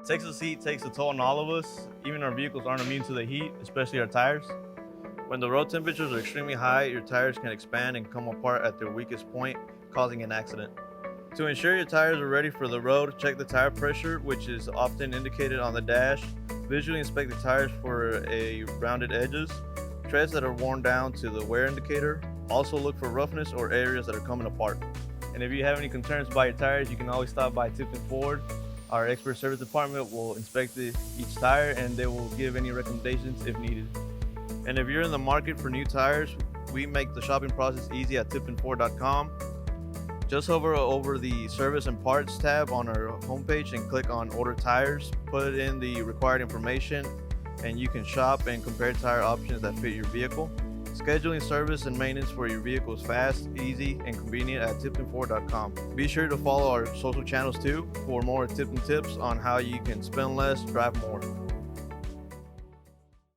Texas heat takes a toll on all of us. Even our vehicles aren't immune to the heat, especially our tires. When the road temperatures are extremely high, your tires can expand and come apart at their weakest point, causing an accident. To ensure your tires are ready for the road, check the tire pressure, which is often indicated on the dash. Visually inspect the tires for rounded edges, treads that are worn down to the wear indicator. Also look for roughness or areas that are coming apart. And if you have any concerns about your tires, you can always stop by Tipton Ford. Our expert service department will inspect each tire and they will give any recommendations if needed. And if you're in the market for new tires, we make the shopping process easy at tiptonford.com. Just hover over the Service and Parts tab on our homepage and click on Order Tires. Put in the required information and you can shop and compare tire options that fit your vehicle. Scheduling service and maintenance for your vehicle is fast, easy, and convenient at tiptonford.com. Be sure to follow our social channels too for more Tipton tips on how you can spend less, drive more.